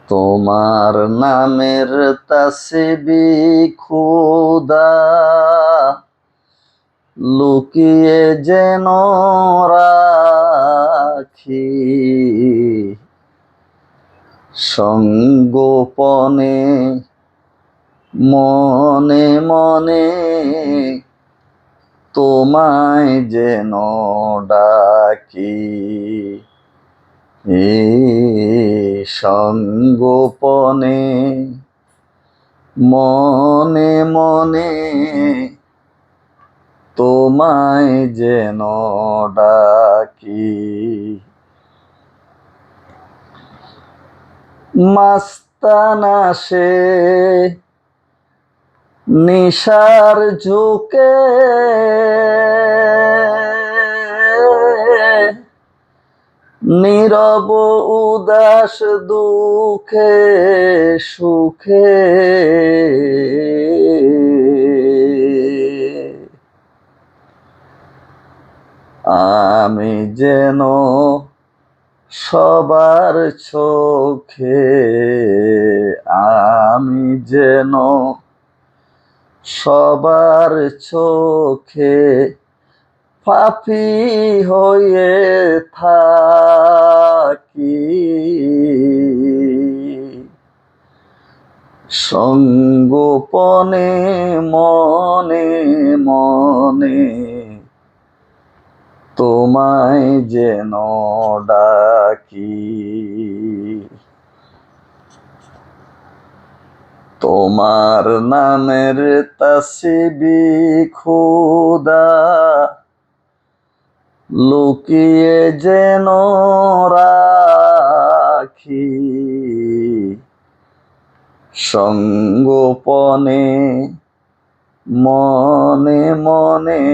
তোমার নামের তাসবিহ খুদা লুকিয়ে যেন রাখি, সঙ্গোপনে মনে মনে তোমায় যেন ডাকি। সঙ্গোপনে মনে মনে তোমায় যেন ডাকি। মাস্তানা সে নিশার ঝোঁকে নীরব উদাস দুঃখে সুখে আমি যেন সবার চোখে, আমি যেন সবার চোখে পাপী হয়ে থাকি। সঙ্গোপনে মনে মনে তোমায় যেন ডাকি। তোমার নামের তাসবিহ খুদা লুকিয়ে যেন রাখি, সঙ্গোপনে মনে মনে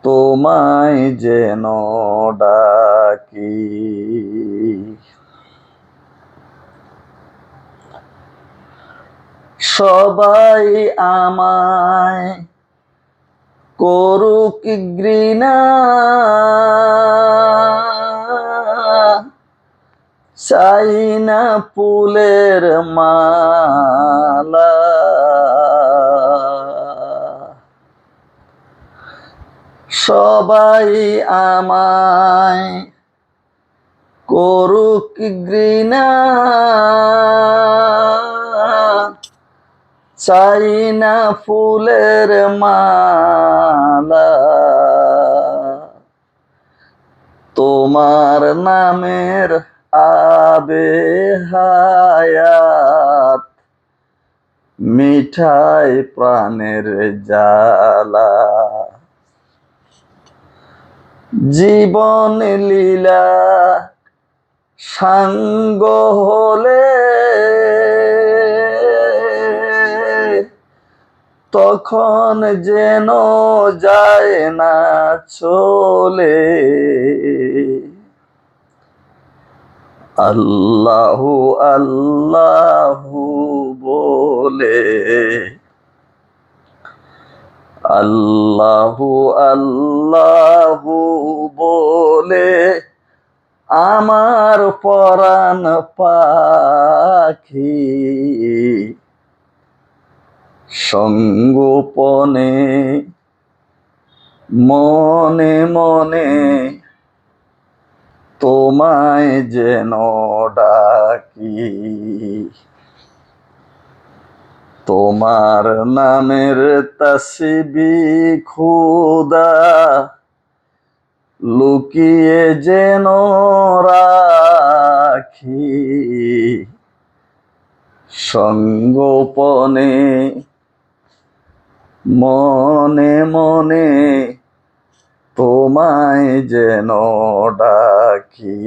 তোমায় যেন ডাকি। সবাই আমায় করুক ঘৃণা, চাই না ফুলের মালা। সবাই আমায় করুক ঘৃণা, চাই না ফুলের মালা। তোমার নামের আবে হায়াত মিঠাই প্রাণের জ্বালা। জীবন লীলা সাঙ্গ হলে তখন যেন যায় না চলে। আল্লাহু আল্লাহু বলে, আল্লাহু আল্লাহু বলে আমার পরাণ পাখি। সঙ্গোপনে মনে মনে তোমায় যেন ডাকি। তোমার নামের তাসবিহ খুদা লুকিয়ে যেন রাখি, সঙ্গোপনে মনে মনে তোমায় যেন ডাকি।